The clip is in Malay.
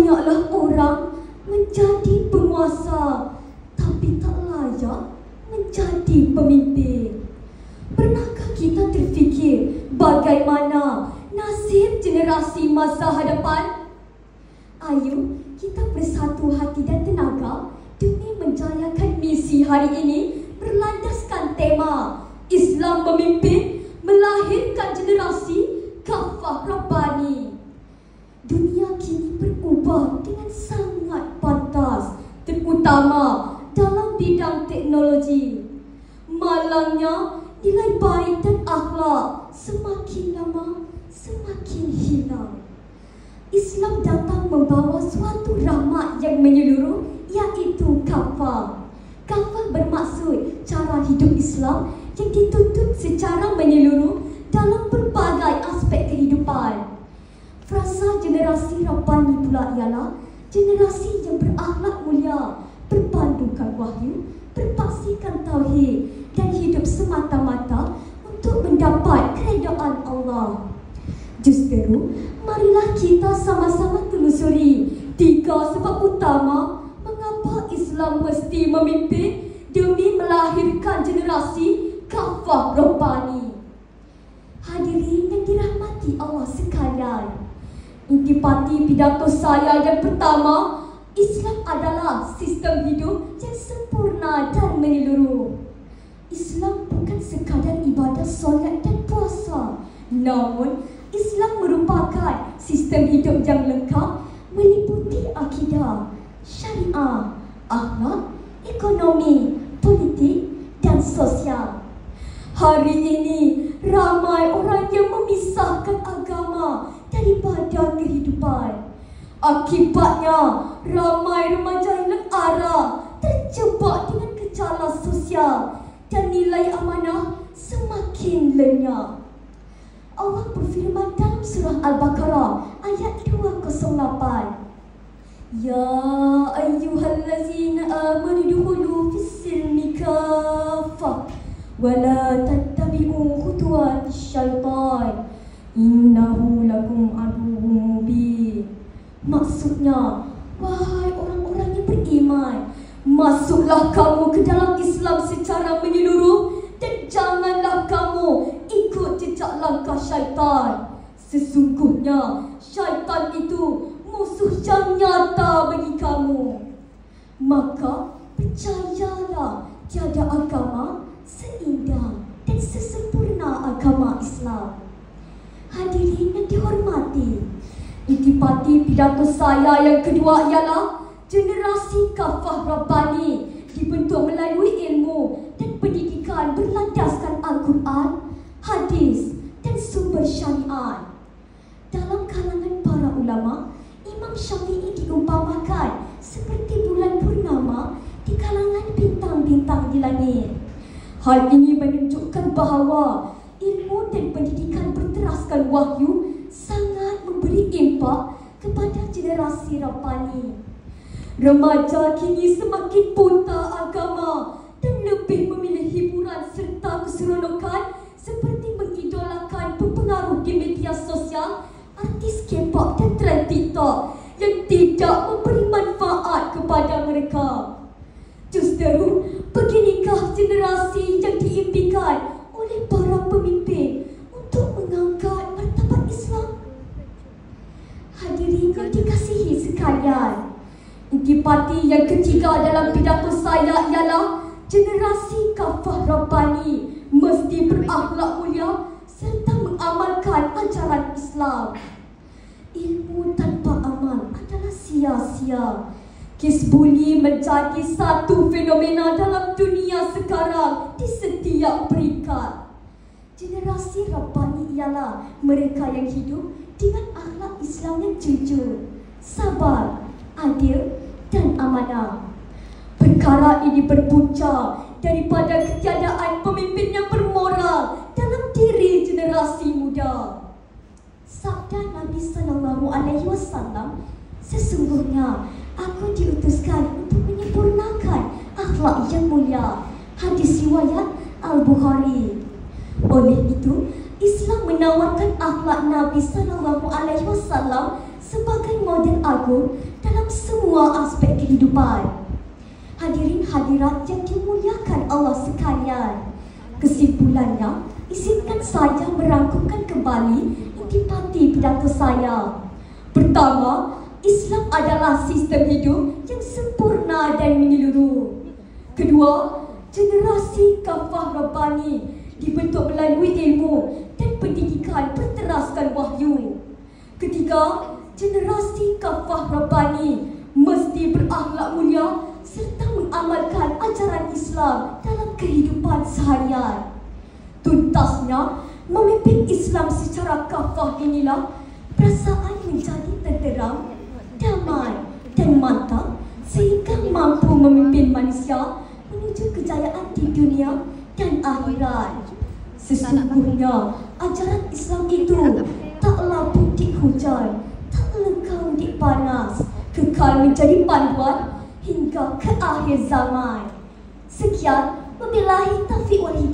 Banyaklah orang menjadi penguasa, tapi tak layak menjadi pemimpin. Pernahkah kita terfikir bagaimana nasib generasi masa hadapan? Ayo kita bersatu hati dan tenaga demi menjayakan misi hari ini berlandaskan tema Islam Memimpin Melahirkan Generasi Kafah Rabbani. Dunia kini berubah dengan sangat pantas, terutama dalam bidang teknologi. Malangnya nilai baik dan akhlak semakin lama semakin hilang. Islam datang membawa suatu rahmat yang menyeluruh, iaitu kafah. Kafah bermaksud cara hidup Islam yang dituntut secara menyeluruh dalam berbagai aspek kehidupan. Frasa generasi Rabbani pula ialah generasi yang berakhlak mulia, berpandukan wahyu, berpaksikan tauhid dan hidup semata-mata untuk mendapat keredaan Allah. Justeru, marilah kita sama-sama telusuri 3 sebab utama mengapa Islam mesti memimpin demi melahirkan generasi kafah Rabbani. Hadirin yang dirahmati Allah sekalian, intipati pidato saya yang pertama, Islam adalah sistem hidup yang sempurna dan menyeluruh. Islam bukan sekadar ibadah solat dan puasa, namun Islam merupakan sistem hidup yang lengkap meliputi akidah, syariah, akhlak, ekonomi, politik dan sosial. Hari ini ramai orang yang memisahkan agama daripada kehidupan. Akibatnya ramai remaja hilang arah, terjebak dengan gejala sosial dan nilai amanah semakin lenyap. Allah berfirman dalam surah Al-Baqarah ayat 208, Ya ayyuhallazina amanu dukhulu fis-silmi kaffah wa la tattabi'u khutuwatis syaitan innahu lakum aduwwum mubin. Maksudnya, wahai orang-orang yang beriman, masuklah kamu ke dalam Islam secara menyeluruh dan janganlah kamu ikut jejak langkah syaitan. Sesungguhnya syaitan itu musuh yang nyata bagi kamu. Maka percayalah tiada agama seindah dan sesempurna agama Islam. Hadirin yang dihormati, intipati pidato saya yang kedua ialah generasi kafah Rabbani dibentuk melalui ilmu dan pendidikan berlandaskan Al-Quran, hadis dan sumber syariat. Dalam kalangan para ulama, Imam Syafi'i diumpamakan seperti bulan purnama di kalangan bintang-bintang di langit. Hal ini menunjukkan bahawa ilmu dan pendidikan berteraskan wahyu sangat memberi impak kepada generasi Rabbani. Remaja kini semakin buta agama dan lebih memilih hiburan serta keseronokan seperti mengidolakan pengaruh di media sosial, artis K-pop dan trend TikTok yang tidak memberi manfaat kepada mereka. Justeru, beginikah generasi yang diimpikan oleh para pemimpin untuk mengangkat martabat Islam? Hadirin yang dikasihi sekalian, intipati yang ketiga dalam pidato saya ialah generasi kafah Rabbani mesti berakhlak mulia serta mengamalkan ajaran Islam. Ilmu tanpa amal adalah sia-sia. Kisbuli menjadi satu fenomena dalam dunia sekarang di setiap peringkat. Generasi Rabbani ialah mereka yang hidup dengan akhlak Islam yang jujur, sabar, adil dan amanah. Perkara ini berpunca daripada ketiadaan pemimpin yang bermoral dalam diri generasi muda. Sabda Nabi SAW, sesungguhnya aku diutuskan untuk menyempurnakan akhlak yang mulia. Hadis riwayat Al-Bukhari. Oleh itu, Islam menawarkan akhlak Nabi SAW sebagai model agung dalam semua aspek kehidupan. Hadirin hadirat yang dimuliakan Allah sekalian, kesimpulannya, izinkan saya merangkumkan kembali intipati pidato saya. Pertama, Islam adalah sistem hidup yang sempurna dan menyeluruh. Kedua, generasi kafah Rabbani dibentuk melalui ilmu dan pendidikan berteraskan wahyu. Ketiga, generasi kafah Rabbani mesti berakhlak mulia serta mengamalkan ajaran Islam dalam kehidupan seharian. Tuntasnya, memimpin Islam secara kafah inilah perasaan menjadi tenteram, damai dan mantap sehingga mampu memimpin manusia menuju kejayaan di dunia dan akhirat. Sesungguhnya, ajaran Islam itu taklah putih hujan, tak lekang di panas, kekal menjadi panduan hingga ke akhir zaman. Sekian, wabillahi taufiq wal hidayah.